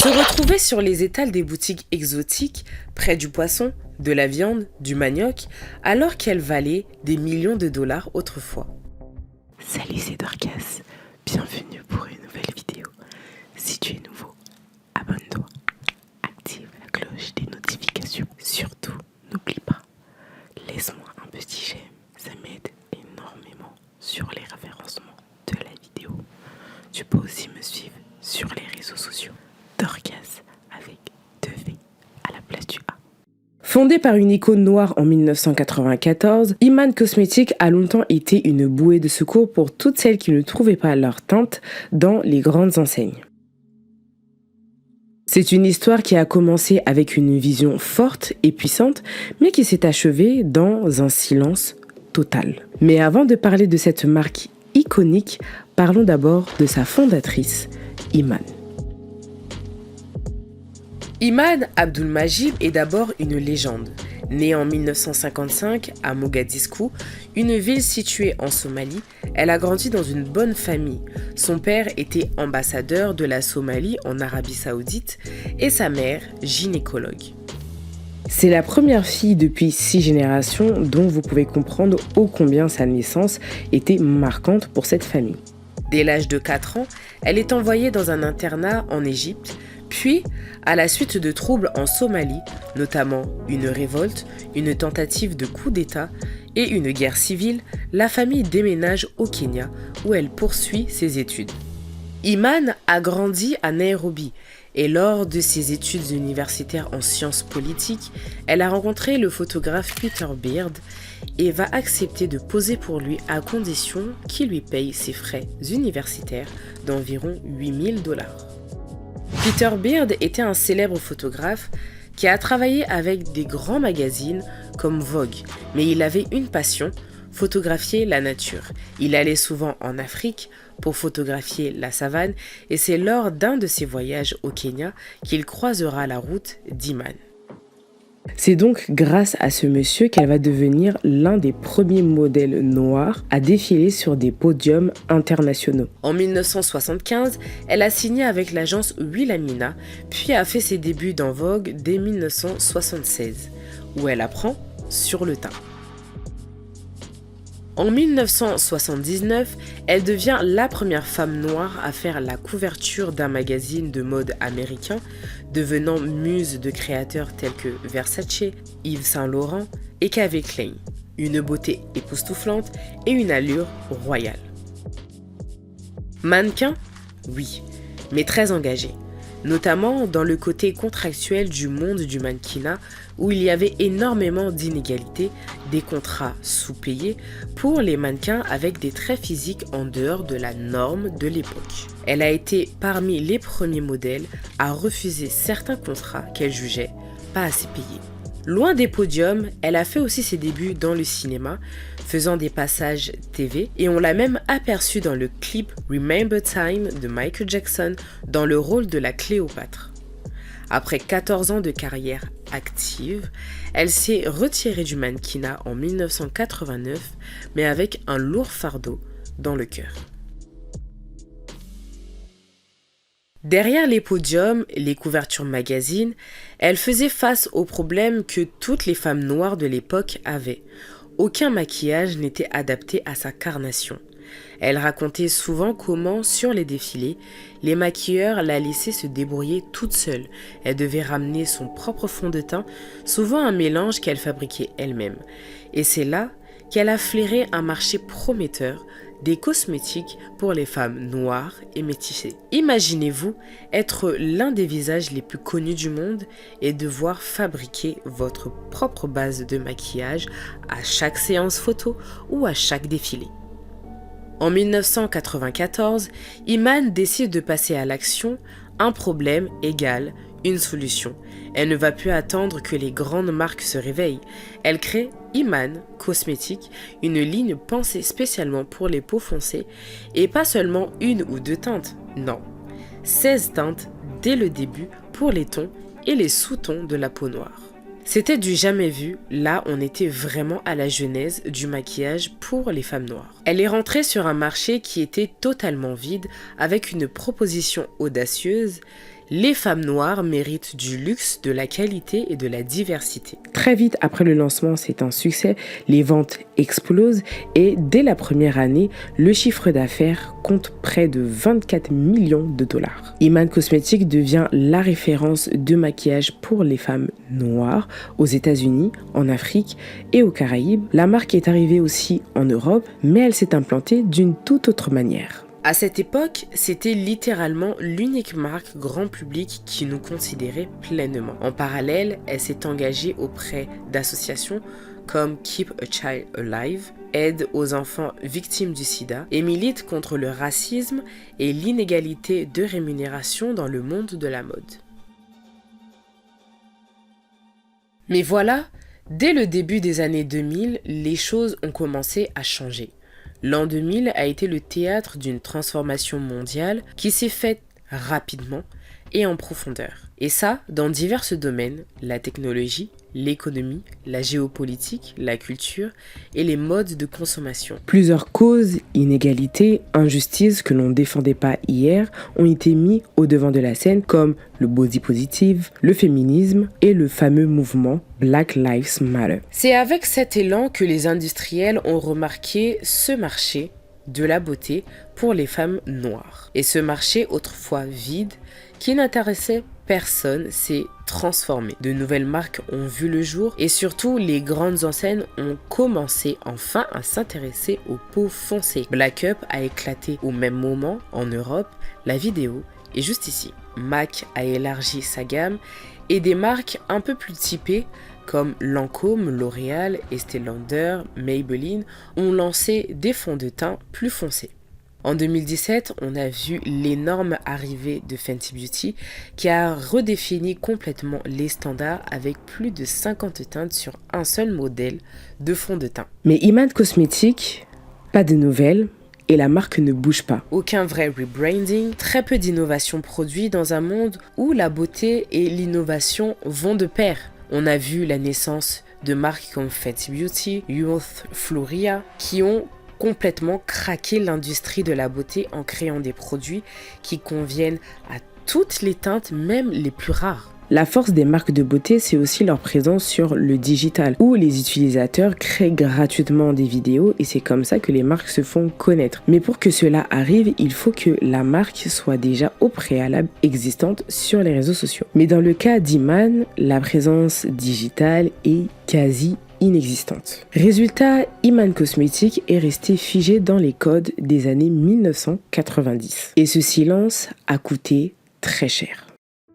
Se retrouver sur les étals des boutiques exotiques, près du poisson, de la viande, du manioc, alors qu'elles valaient des millions de dollars autrefois. Salut, c'est Dorcas. Bienvenue pour une nouvelle vidéo. Si tu es nouveau, abonne-toi, active la cloche des notifications. Surtout, n'oublie pas, laisse-moi un petit j'aime, ça m'aide énormément sur les référencements de la vidéo. Tu peux aussi me suivre sur les réseaux sociaux. Dorcas avec 2V à la place du A. Fondée par une icône noire en 1994, Iman Cosmetics a longtemps été une bouée de secours pour toutes celles qui ne trouvaient pas leur teinte dans les grandes enseignes. C'est une histoire qui a commencé avec une vision forte et puissante, mais qui s'est achevée dans un silence total. Mais avant de parler de cette marque iconique, parlons d'abord de sa fondatrice, Iman. Iman Abdulmajid est d'abord une légende. Née en 1955 à Mogadiskou, une ville située en Somalie, elle a grandi dans une bonne famille. Son père était ambassadeur de la Somalie en Arabie Saoudite et sa mère gynécologue. C'est la première fille depuis 6 générations, dont vous pouvez comprendre ô combien sa naissance était marquante pour cette famille. Dès l'âge de 4 ans, elle est envoyée dans un internat en Égypte. Puis, à la suite de troubles en Somalie, notamment une révolte, une tentative de coup d'État et une guerre civile, la famille déménage au Kenya où elle poursuit ses études. Iman a grandi à Nairobi et lors de ses études universitaires en sciences politiques, elle a rencontré le photographe Peter Beard et va accepter de poser pour lui à condition qu'il lui paye ses frais universitaires d'environ $8,000. Peter Beard était un célèbre photographe qui a travaillé avec des grands magazines comme Vogue, mais il avait une passion, photographier la nature. Il allait souvent en Afrique pour photographier la savane et c'est lors d'un de ses voyages au Kenya qu'il croisera la route d'Iman. C'est donc grâce à ce monsieur qu'elle va devenir l'un des premiers modèles noirs à défiler sur des podiums internationaux. En 1975, elle a signé avec l'agence Wilhelmina, puis a fait ses débuts dans Vogue dès 1976, où elle apprend sur le tas. En 1979, elle devient la première femme noire à faire la couverture d'un magazine de mode américain, devenant muse de créateurs tels que Versace, Yves Saint Laurent et Calvin Klein. Une beauté époustouflante et une allure royale. Mannequin ? Oui, mais très engagée. Notamment dans le côté contractuel du monde du mannequinat où il y avait énormément d'inégalités, des contrats sous-payés pour les mannequins avec des traits physiques en dehors de la norme de l'époque. Elle a été parmi les premiers modèles à refuser certains contrats qu'elle jugeait pas assez payés. Loin des podiums, elle a fait aussi ses débuts dans le cinéma, faisant des passages TV, et on l'a même aperçue dans le clip Remember Time de Michael Jackson dans le rôle de la Cléopâtre. Après 14 ans de carrière active, elle s'est retirée du mannequinat en 1989, mais avec un lourd fardeau dans le cœur. Derrière les podiums, les couvertures magazines, elle faisait face aux problèmes que toutes les femmes noires de l'époque avaient. Aucun maquillage n'était adapté à sa carnation. Elle racontait souvent comment, sur les défilés, les maquilleurs la laissaient se débrouiller toute seule. Elle devait ramener son propre fond de teint, souvent un mélange qu'elle fabriquait elle-même. Et c'est là qu'elle a flairé un marché prometteur des cosmétiques pour les femmes noires et métissées. Imaginez-vous être l'un des visages les plus connus du monde et devoir fabriquer votre propre base de maquillage à chaque séance photo ou à chaque défilé. En 1994, Iman décide de passer à l'action. Un problème égale une solution. Elle ne va plus attendre que les grandes marques se réveillent. Elle crée Iman Cosmetics, une ligne pensée spécialement pour les peaux foncées et pas seulement une ou deux teintes, non. 16 teintes dès le début pour les tons et les sous-tons de la peau noire. C'était du jamais vu, là on était vraiment à la genèse du maquillage pour les femmes noires. Elle est rentrée sur un marché qui était totalement vide avec une proposition audacieuse, Les femmes noires méritent du luxe, de la qualité et de la diversité. Très vite après le lancement, c'est un succès, les ventes explosent et dès la première année, le chiffre d'affaires compte près de 24 millions de dollars. Iman Cosmetics devient la référence de maquillage pour les femmes noires aux États-Unis, en Afrique et aux Caraïbes. La marque est arrivée aussi en Europe, mais elle s'est implantée d'une toute autre manière. À cette époque, c'était littéralement l'unique marque grand public qui nous considérait pleinement. En parallèle, elle s'est engagée auprès d'associations comme Keep a Child Alive, aide aux enfants victimes du sida et milite contre le racisme et l'inégalité de rémunération dans le monde de la mode. Mais voilà, dès le début des années 2000, les choses ont commencé à changer. L'an 2000 a été le théâtre d'une transformation mondiale qui s'est faite rapidement et en profondeur. Et ça, dans divers domaines, la technologie, l'économie, la géopolitique, la culture et les modes de consommation. Plusieurs causes, inégalités, injustices que l'on ne défendait pas hier ont été mis au devant de la scène comme le body positive, le féminisme et le fameux mouvement Black Lives Matter. C'est avec cet élan que les industriels ont remarqué ce marché de la beauté pour les femmes noires. Et ce marché autrefois vide, qui n'intéressait personne, s'est transformé. De nouvelles marques ont vu le jour et surtout les grandes enseignes ont commencé enfin à s'intéresser aux peaux foncées. Black Up a éclaté au même moment en Europe, la vidéo est juste ici. MAC a élargi sa gamme et des marques un peu plus typées comme Lancôme, L'Oréal, Estée Lauder, Maybelline ont lancé des fonds de teint plus foncés. En 2017, on a vu l'énorme arrivée de Fenty Beauty qui a redéfini complètement les standards avec plus de 50 teintes sur un seul modèle de fond de teint. Mais Iman Cosmetics, pas de nouvelles et la marque ne bouge pas. Aucun vrai rebranding, très peu d'innovation produit dans un monde où la beauté et l'innovation vont de pair. On a vu la naissance de marques comme Fenty Beauty, Youth Floria qui ont complètement craqué l'industrie de la beauté en créant des produits qui conviennent à toutes les teintes, même les plus rares. La force des marques de beauté, c'est aussi leur présence sur le digital, où les utilisateurs créent gratuitement des vidéos et c'est comme ça que les marques se font connaître. Mais pour que cela arrive, il faut que la marque soit déjà au préalable existante sur les réseaux sociaux. Mais dans le cas d'Iman, la présence digitale est quasi inexistante. Résultat, Iman Cosmetics est resté figé dans les codes des années 1990. Et ce silence a coûté très cher.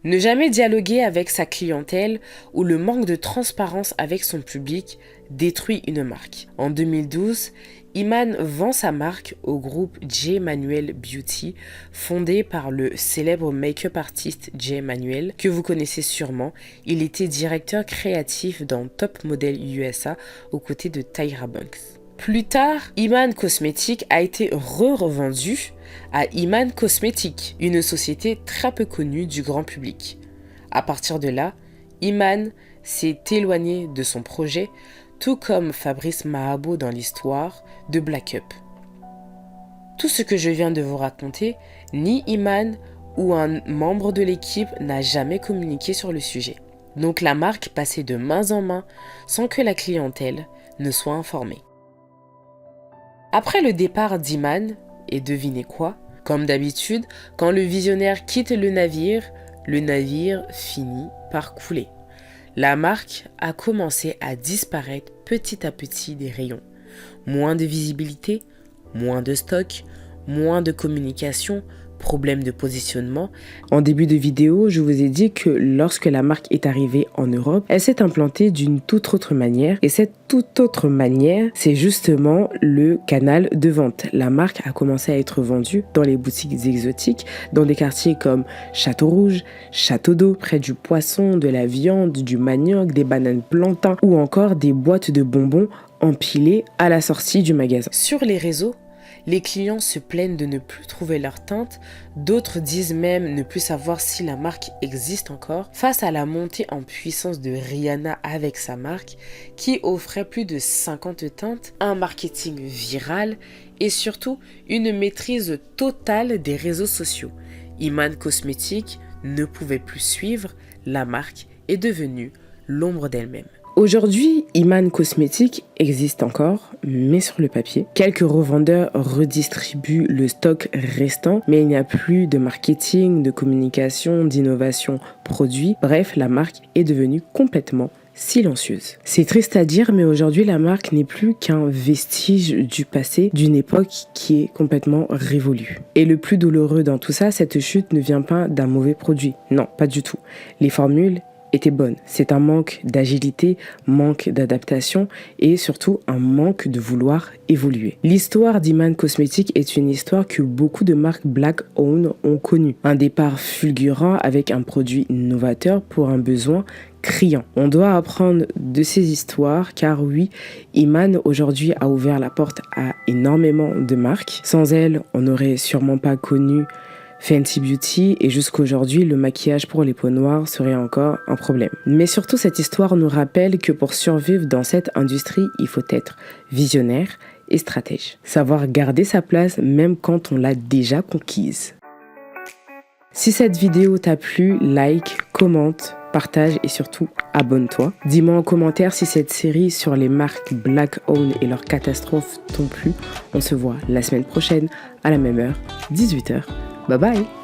Ne jamais dialoguer avec sa clientèle ou le manque de transparence avec son public détruit une marque. En 2012, Iman vend sa marque au groupe J. Manuel Beauty, fondé par le célèbre make-up artiste J. Manuel, que vous connaissez sûrement. Il était directeur créatif dans Top Model USA aux côtés de Tyra Banks. Plus tard, Iman Cosmetics a été revendu à Iman Cosmetics, une société très peu connue du grand public. À partir de là, Iman s'est éloigné de son projet, tout comme Fabrice Mahabo dans l'histoire de Black Up. Tout ce que je viens de vous raconter, ni Iman ou un membre de l'équipe n'a jamais communiqué sur le sujet. Donc la marque passait de main en main sans que la clientèle ne soit informée. Après le départ d'Iman, et devinez quoi? Comme d'habitude, quand le visionnaire quitte le navire finit par couler. La marque a commencé à disparaître petit à petit des rayons. Moins de visibilité, moins de stock, moins de communication, problème de positionnement. En début de vidéo, je vous ai dit que lorsque la marque est arrivée en Europe, elle s'est implantée d'une toute autre manière. Et cette toute autre manière, c'est justement le canal de vente. La marque a commencé à être vendue dans les boutiques exotiques, dans des quartiers comme Château Rouge, Château d'Eau, près du poisson, de la viande, du manioc, des bananes plantains ou encore des boîtes de bonbons empilées à la sortie du magasin. Sur les réseaux, les clients se plaignent de ne plus trouver leur teinte, d'autres disent même ne plus savoir si la marque existe encore. Face à la montée en puissance de Rihanna avec sa marque, qui offrait plus de 50 teintes, un marketing viral et surtout une maîtrise totale des réseaux sociaux, Iman Cosmetics ne pouvait plus suivre, la marque est devenue l'ombre d'elle-même. Aujourd'hui, Iman Cosmetics existe encore, mais sur le papier. Quelques revendeurs redistribuent le stock restant, mais il n'y a plus de marketing, de communication, d'innovation produit. Bref, la marque est devenue complètement silencieuse. C'est triste à dire, mais aujourd'hui, la marque n'est plus qu'un vestige du passé, d'une époque qui est complètement révolue. Et le plus douloureux dans tout ça, cette chute ne vient pas d'un mauvais produit. Non, pas du tout. Les formules était bonne. C'est un manque d'agilité, manque d'adaptation et surtout un manque de vouloir évoluer. L'histoire d'Iman Cosmetics est une histoire que beaucoup de marques Black-owned ont connue. Un départ fulgurant avec un produit novateur pour un besoin criant. On doit apprendre de ces histoires car oui, Iman aujourd'hui a ouvert la porte à énormément de marques. Sans elle, on n'aurait sûrement pas connu Fenty Beauty et jusqu'aujourd'hui, le maquillage pour les peaux noires serait encore un problème. Mais surtout, cette histoire nous rappelle que pour survivre dans cette industrie, il faut être visionnaire et stratège. Savoir garder sa place même quand on l'a déjà conquise. Si cette vidéo t'a plu, like, commente, partage et surtout abonne-toi. Dis-moi en commentaire si cette série sur les marques Black-owned et leurs catastrophes t'ont plu. On se voit la semaine prochaine à la même heure, 18h. Bye bye!